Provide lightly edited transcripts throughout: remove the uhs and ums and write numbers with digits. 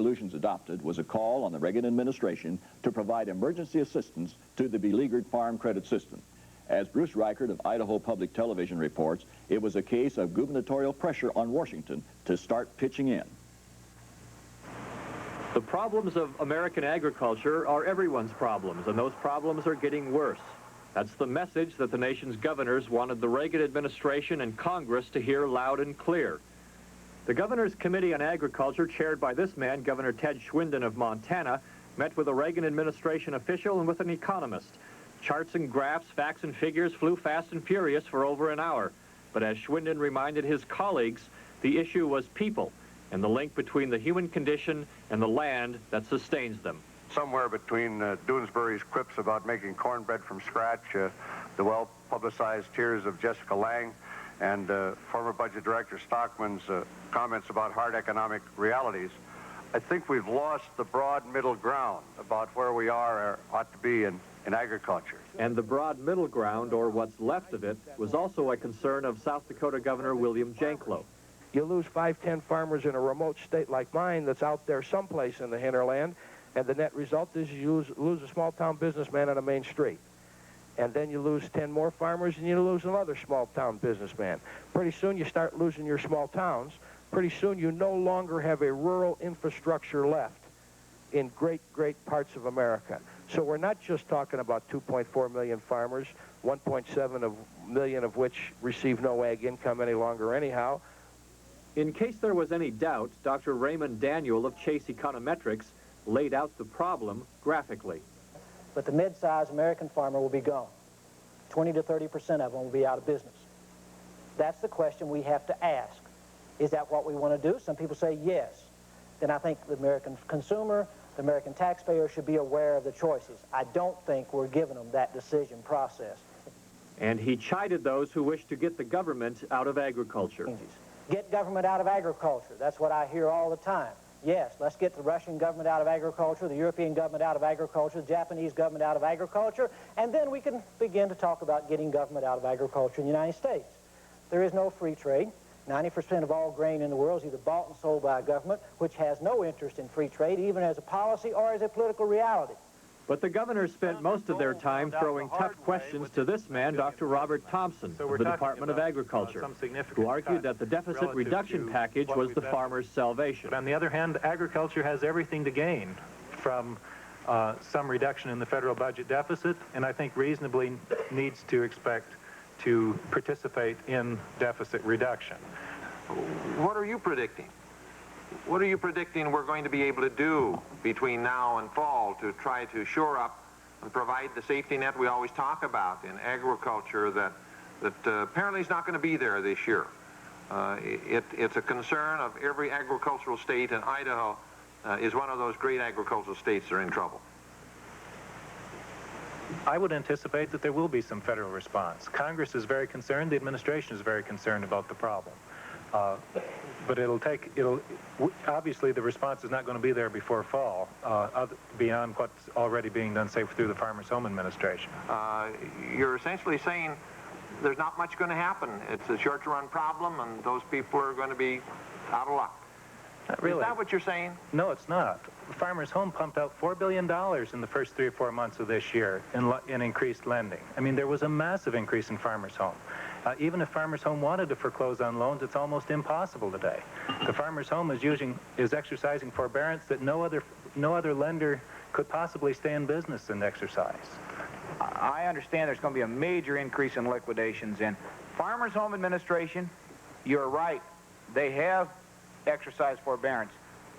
resolutions adopted was a call on the Reagan administration to provide emergency assistance to the beleaguered farm credit system. As Bruce Reichert of Idaho Public Television reports, it was a case of gubernatorial pressure on Washington to start pitching in. The problems of American agriculture are everyone's problems, and those problems are getting worse. That's the message that the nation's governors wanted the Reagan administration and Congress to hear loud and clear. The Governor's Committee on Agriculture, chaired by this man, Governor Ted Schwinden of Montana, met with a Reagan administration official and with an economist. Charts and graphs, facts and figures flew fast and furious for over an hour. But as Schwinden reminded his colleagues, the issue was people and the link between the human condition and the land that sustains them. Somewhere between Doonesbury's quips about making cornbread from scratch, the well-publicized tears of Jessica Lange, and former Budget Director Stockman's comments about hard economic realities, I think we've lost the broad middle ground about where we are or ought to be in agriculture. And the broad middle ground, or what's left of it, was also a concern of South Dakota Governor William Janklow. You lose 5-10 farmers in a remote state like mine that's out there someplace in the hinterland, and the net result is you lose a small-town businessman on a main street. And then you lose 10 more farmers, and you lose another small-town businessman. Pretty soon you start losing your small towns. Pretty soon you no longer have a rural infrastructure left in great parts of America. So we're not just talking about 2.4 million farmers, 1.7 million of which receive no ag income any longer anyhow. In case there was any doubt, Dr. Raymond Daniel of Chase Econometrics laid out the problem graphically. But the mid-sized American farmer will be gone. 20 to 30% of them will be out of business. That's the question we have to ask. Is that what we want to do? Some people say yes. Then I think the American consumer, the American taxpayer should be aware of the choices. I don't think we're giving them that decision process. And he chided those who wish to get the government out of agriculture. Get government out of agriculture. That's what I hear all the time. Yes, let's get the Russian government out of agriculture, the European government out of agriculture, the Japanese government out of agriculture, and then we can begin to talk about getting government out of agriculture in the United States. There is no free trade. 90% of all grain in the world is either bought and sold by a government, which has no interest in free trade, even as a policy or as a political reality. But the governors spent most of their time throwing tough questions to this man, Dr. Robert Thompson, of the Department of Agriculture, who argued that the deficit reduction package was the farmer's salvation. But on the other hand, agriculture has everything to gain from some reduction in the federal budget deficit, and I think reasonably needs to expect to participate in deficit reduction. What are you predicting? What are you predicting we're going to be able to do between now and fall to try to shore up and provide the safety net we always talk about in agriculture that apparently is not going to be there this year? It's a concern of every agricultural state, and Idaho is one of those great agricultural states that are in trouble. I would anticipate that there will be some federal response. Congress is very concerned, the administration is very concerned about the problem. But obviously the response is not going to be there before fall, beyond what's already being done, say, through the Farmers Home Administration. You're essentially saying there's not much going to happen. It's a short-run problem, and those people are going to be out of luck. Not really. Is that what you're saying? No, it's not. Farmers Home pumped out $4 billion in the first 3 or 4 months of this year in increased lending. I mean, there was a massive increase in Farmers Home. Even if Farmers Home wanted to foreclose on loans, it's almost impossible today. The Farmers Home is exercising forbearance that no other lender could possibly stay in business and exercise. I understand there's going to be a major increase in liquidations. And Farmers Home Administration, you're right, they have exercised forbearance.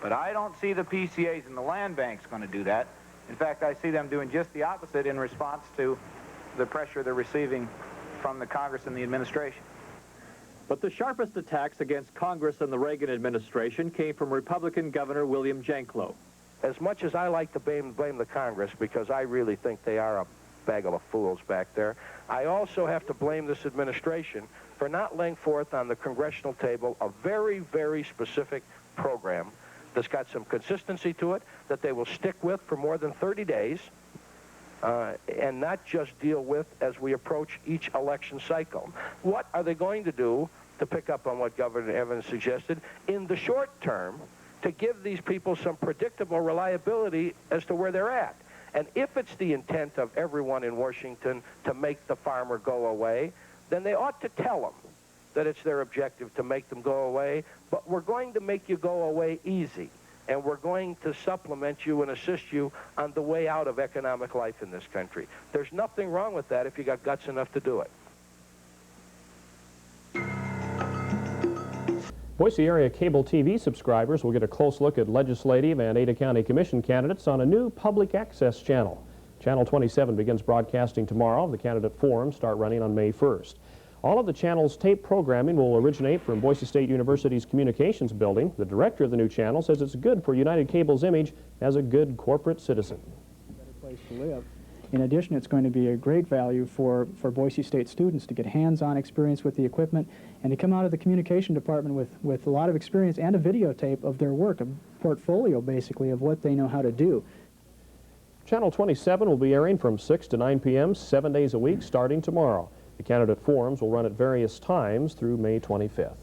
But I don't see the PCAs and the land banks going to do that. In fact, I see them doing just the opposite in response to the pressure they're receiving from the Congress and the administration. But the sharpest attacks against Congress and the Reagan administration came from Republican Governor William Janklow. As much as I like to blame the Congress, because I really think they are a bag of fools back there, I also have to blame this administration for not laying forth on the congressional table a very, very specific program that's got some consistency to it, that they will stick with for more than 30 days, and not just deal with as we approach each election cycle. What are they going to do, to pick up on what Governor Evans suggested, in the short term, to give these people some predictable reliability as to where they're at. And if it's the intent of everyone in Washington to make the farmer go away, then they ought to tell them that it's their objective to make them go away, but we're going to make you go away easy, and we're going to supplement you and assist you on the way out of economic life in this country. There's nothing wrong with that if you got guts enough to do it. Boise area cable TV subscribers will get a close look at legislative and Ada County Commission candidates on a new public access channel. Channel 27 begins broadcasting tomorrow. The candidate forums start running on May 1st. All of the channel's tape programming will originate from Boise State University's Communications Building. The director of the new channel says it's good for United Cable's image as a good corporate citizen. Better place to live. In addition, it's going to be a great value for Boise State students to get hands-on experience with the equipment and to come out of the communication department with a lot of experience and a videotape of their work, a portfolio basically of what they know how to do. Channel 27 will be airing from 6 to 9 p.m. 7 days a week starting tomorrow. The candidate forums will run at various times through May 25th.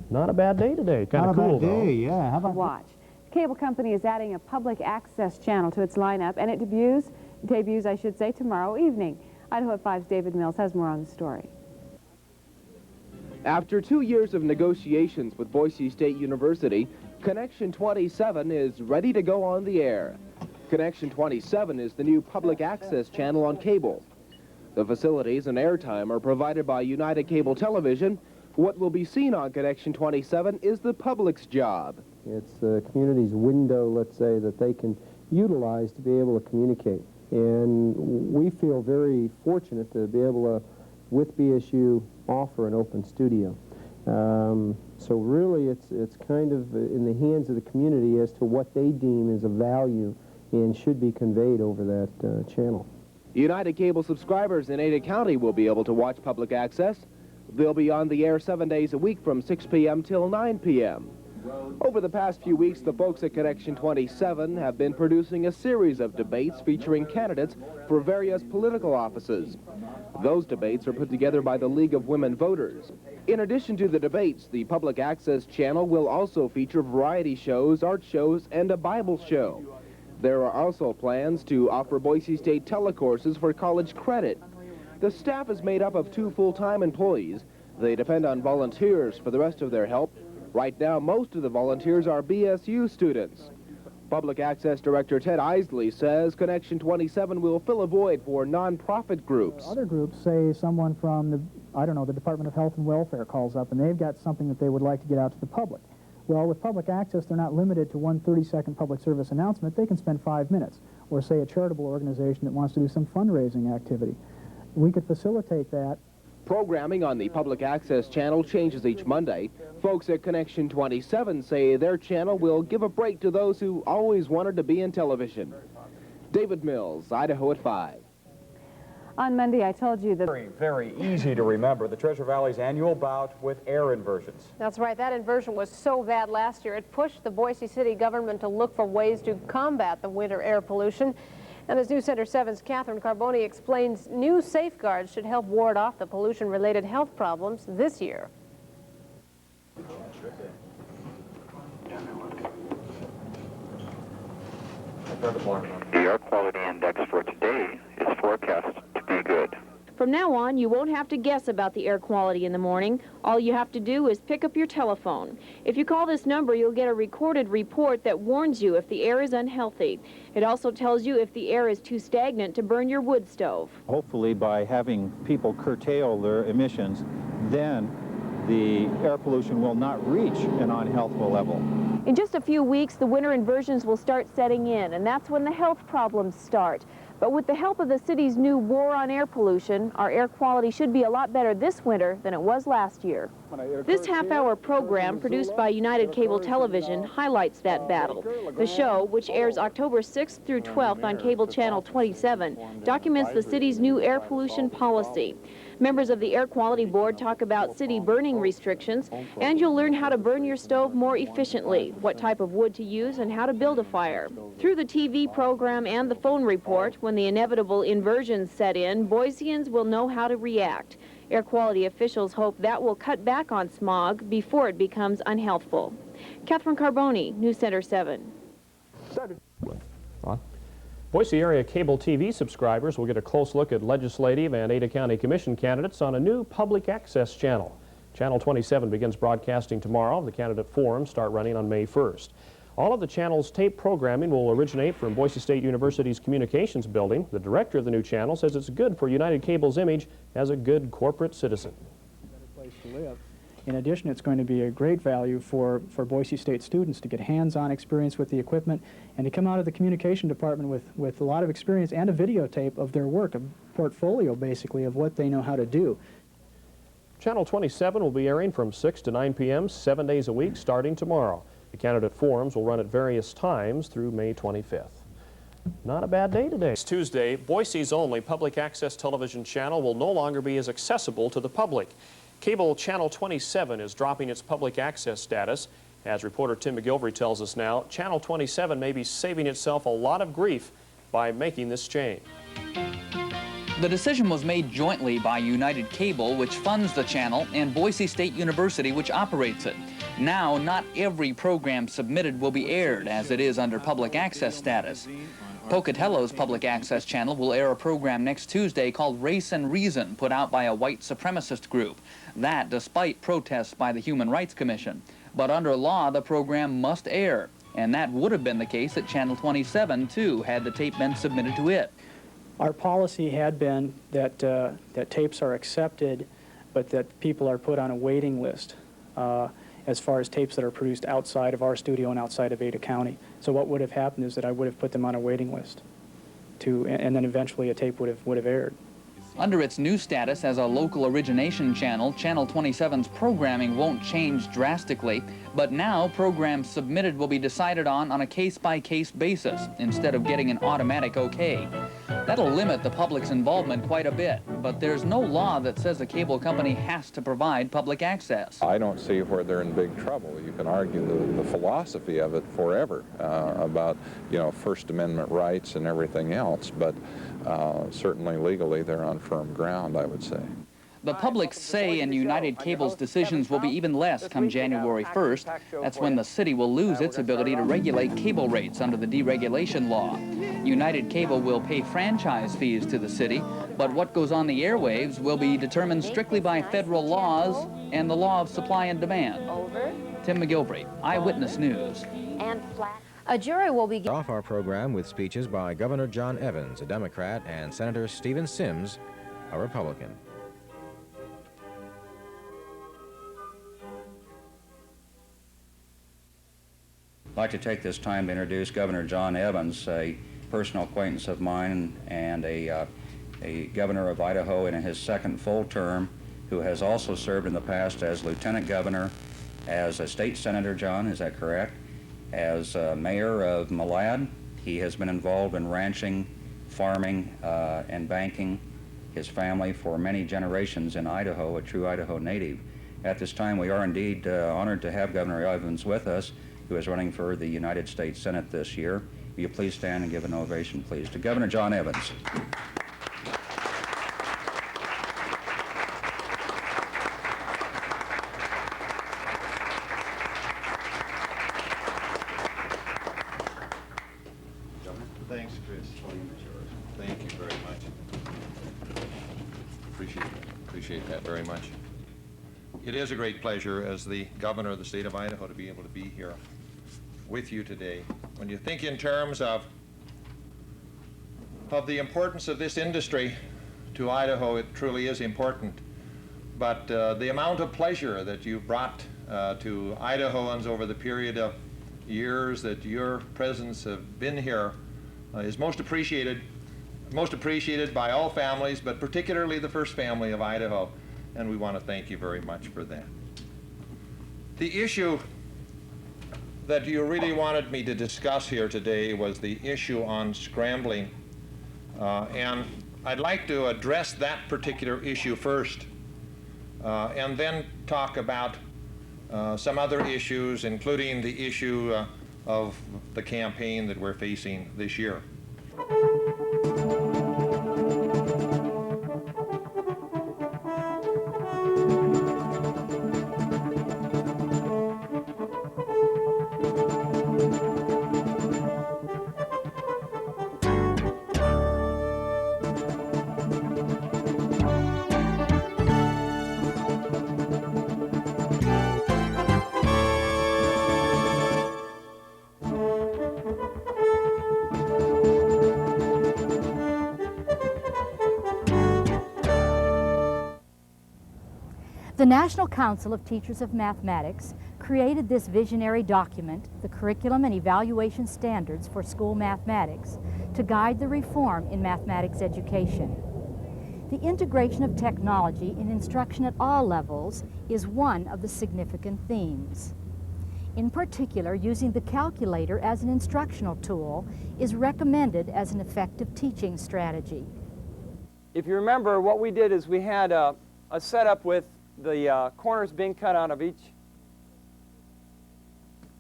Not a bad day today. Kind of cool, though. Not a bad day, yeah. How about watch? The cable company is adding a public access channel to its lineup, and it debuts, I should say, tomorrow evening. Idaho at 5's David Mills has more on the story. After 2 years of negotiations with Boise State University, Connection 27 is ready to go on the air. Connection 27 is the new public access channel on cable. The facilities and airtime are provided by United Cable Television. What will be seen on Connection 27 is the public's job. It's the community's window, let's say, that they can utilize to be able to communicate. And we feel very fortunate to be able to, with BSU, offer an open studio. So really it's kind of in the hands of the community as to what they deem is of value and should be conveyed over that channel. United Cable subscribers in Ada County will be able to watch public access. They'll be on the air 7 days a week from 6 p.m. till 9 p.m. Over the past few weeks, the folks at Connection 27 have been producing a series of debates featuring candidates for various political offices. Those debates are put together by the League of Women Voters. In addition to the debates, the public access channel will also feature variety shows, art shows, and a Bible show. There are also plans to offer Boise State telecourses for college credit. The staff is made up of 2 full-time employees. They depend on volunteers for the rest of their help. Right now, most of the volunteers are BSU students. Public Access Director Ted Eisele says Connection 27 will fill a void for nonprofit groups. Other groups, say someone from the, I don't know, the Department of Health and Welfare calls up and they've got something that they would like to get out to the public. Well, with public access, they're not limited to one 30-second public service announcement. They can spend 5 minutes. Or say a charitable organization that wants to do some fundraising activity. We could facilitate that. Programming on the public access channel changes each Monday. Folks at Connection 27 say their channel will give a break to those who always wanted to be in television. David Mills, Idaho at 5. On Monday, I told you that... Very easy to remember, the Treasure Valley's annual bout with air inversions. That's right. That inversion was so bad last year, it pushed the Boise City government to look for ways to combat the winter air pollution. And as News Center 7's Catherine Carboni explains, new safeguards should help ward off the pollution-related health problems this year. The air quality index for today is forecast to be good. From now on, you won't have to guess about the air quality in the morning. All you have to do is pick up your telephone. If you call this number, you'll get a recorded report that warns you if the air is unhealthy. It also tells you if the air is too stagnant to burn your wood stove. Hopefully, by having people curtail their emissions, then the air pollution will not reach an unhealthful level. In just a few weeks, the winter inversions will start setting in, and that's when the health problems start. But with the help of the city's new war on air pollution, our air quality should be a lot better this winter than it was last year. This half-hour program, produced by United Cable Television, highlights that battle. The show, which airs October 6th through 12th on Cable Channel 27, documents the city's new air pollution policy. Members of the Air Quality Board talk about city burning restrictions, and you'll learn how to burn your stove more efficiently, what type of wood to use, and how to build a fire. Through the TV program and the phone report, when the inevitable inversions set in, Boiseans will know how to react. Air quality officials hope that will cut back on smog before it becomes unhealthful. Catherine Carboni, News Center 7. Boise area cable TV subscribers will get a close look at legislative and Ada County Commission candidates on a new public access channel. Channel 27 begins broadcasting tomorrow. The candidate forums start running on May 1st. All of the channel's tape programming will originate from Boise State University's Communications Building. The director of the new channel says it's good for United Cable's image as a good corporate citizen. Better place to live. In addition, it's going to be a great value for Boise State students to get hands-on experience with the equipment and to come out of the communication department with a lot of experience and a videotape of their work, a portfolio basically of what they know how to do. Channel 27 will be airing from 6 to 9 p.m. 7 days a week starting tomorrow. The candidate forums will run at various times through May 25th. Not a bad day today. It's Tuesday. Boise's only public access television channel will no longer be as accessible to the public. Cable Channel 27 is dropping its public access status. As reporter Tim McGilvery tells us now, Channel 27 may be saving itself a lot of grief by making this change. The decision was made jointly by United Cable, which funds the channel, and Boise State University, which operates it. Now, not every program submitted will be aired, as it is under public access status. Pocatello's public access channel will air a program next Tuesday called Race and Reason, put out by a white supremacist group. That despite protests by the Human Rights Commission. But under law, the program must air. And that would have been the case at Channel 27, too, had the tape been submitted to it. Our policy had been that, that tapes are accepted, but that people are put on a waiting list as far as tapes that are produced outside of our studio and outside of Ada County. So what would have happened is that I would have put them on a waiting list, and then eventually a tape would have aired. Under its new status as a local origination channel, Channel 27's programming won't change drastically, but now programs submitted will be decided on a case-by-case basis instead of getting an automatic okay. That'll limit the public's involvement quite a bit, but there's no law that says a cable company has to provide public access. I don't see where they're in big trouble. You can argue the philosophy of it forever about, you know, First Amendment rights and everything else, but certainly legally they're on firm ground, I would say. The public's say in United Cable's decisions will be even less come January 1st. That's when the city will lose its ability to regulate cable rates under the deregulation law. United Cable will pay franchise fees to the city, but what goes on the airwaves will be determined strictly by federal laws and the law of supply and demand. Tim McGilvery, Eyewitness News. A jury will be off our program with speeches by Governor John Evans, a Democrat, and Senator Stephen Sims, a Republican. I'd like to take this time to introduce Governor John Evans, a personal acquaintance of mine and a governor of Idaho in his second full term, who has also served in the past as lieutenant governor, as a state senator. John, is that correct? As mayor of Malad. He has been involved in ranching, farming, and banking his family for many generations in Idaho, a true Idaho native. At this time, we are indeed honored to have Governor Evans with us, who is running for the United States Senate this year. Will you please stand and give an ovation, please, to Governor John Evans. Thanks, Chris. Thank you very much. Appreciate that very much. It is a great pleasure as the governor of the state of Idaho to be able to be here with you today. When you think in terms of the importance of this industry to Idaho, it truly is important. But the amount of pleasure that you've brought to Idahoans over the period of years that your presence have been here is most appreciated by all families, but particularly the first family of Idaho, and we want to thank you very much for that. The issue that you really wanted me to discuss here today was the issue on scrambling, and I'd like to address that particular issue first, and then talk about some other issues, including the issue of the campaign that we're facing this year. The National Council of Teachers of Mathematics created this visionary document, the Curriculum and Evaluation Standards for School Mathematics, to guide the reform in mathematics education. The integration of technology in instruction at all levels is one of the significant themes. In particular, using the calculator as an instructional tool is recommended as an effective teaching strategy. If you remember, what we did is we had a setup with the corners being cut out of each,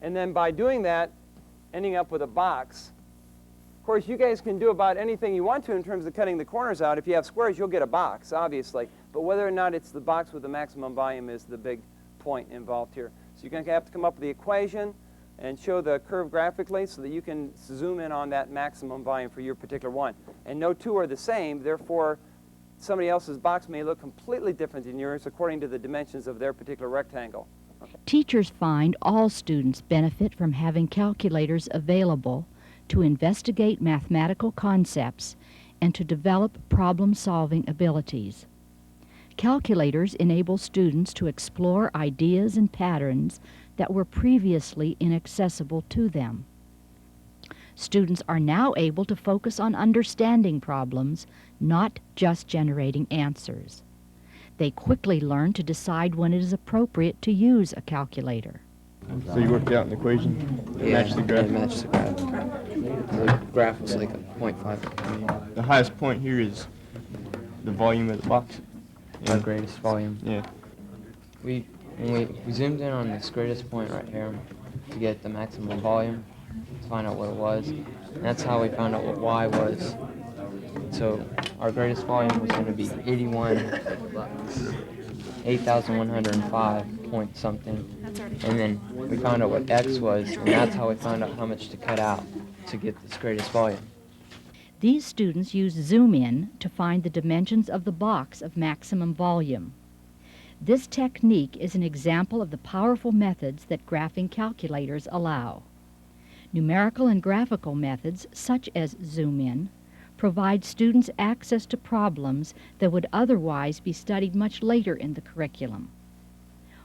and then by doing that, ending up with a box. Of course, you guys can do about anything you want to in terms of cutting the corners out. If you have squares, you'll get a box, obviously. But whether or not it's the box with the maximum volume is the big point involved here. So you're going to have to come up with the equation and show the curve graphically so that you can zoom in on that maximum volume for your particular one. And no two are the same, therefore somebody else's box may look completely different than yours according to the dimensions of their particular rectangle. Okay. Teachers find all students benefit from having calculators available to investigate mathematical concepts and to develop problem-solving abilities. Calculators enable students to explore ideas and patterns that were previously inaccessible to them. Students are now able to focus on understanding problems, not just generating answers. They quickly learn to decide when it is appropriate to use a calculator. So you worked out an equation that matched the graph? It matched the graph. The graph was like a 0.5. The highest point here is the volume of the box. The greatest volume. Yeah. We zoomed in on this greatest point right here to get the maximum volume, to find out what it was. And that's how we found out what Y was. So our greatest volume was going to be 8,105 point something. And then we found out what X was, and that's how we found out how much to cut out to get this greatest volume. These students use zoom in to find the dimensions of the box of maximum volume. This technique is an example of the powerful methods that graphing calculators allow. Numerical and graphical methods, such as zoom in, provide students access to problems that would otherwise be studied much later in the curriculum.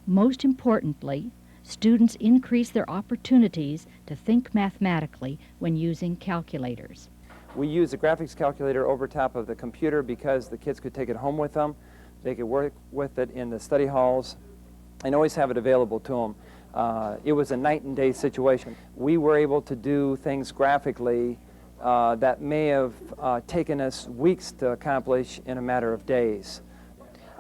Most importantly, students increase their opportunities to think mathematically when using calculators. We use a graphics calculator over top of the computer because the kids could take it home with them. They could work with it in the study halls and always have it available to them. It was a night and day situation. We were able to do things graphically that may have taken us weeks to accomplish in a matter of days.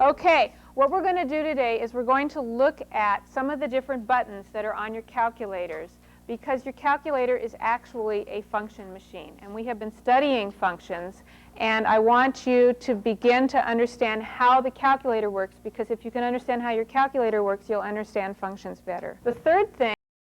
Okay, what we're going to do today is we're going to look at some of the different buttons that are on your calculators, because your calculator is actually a function machine. And we have been studying functions, and I want you to begin to understand how the calculator works, because if you can understand how your calculator works, you'll understand functions better. The third thing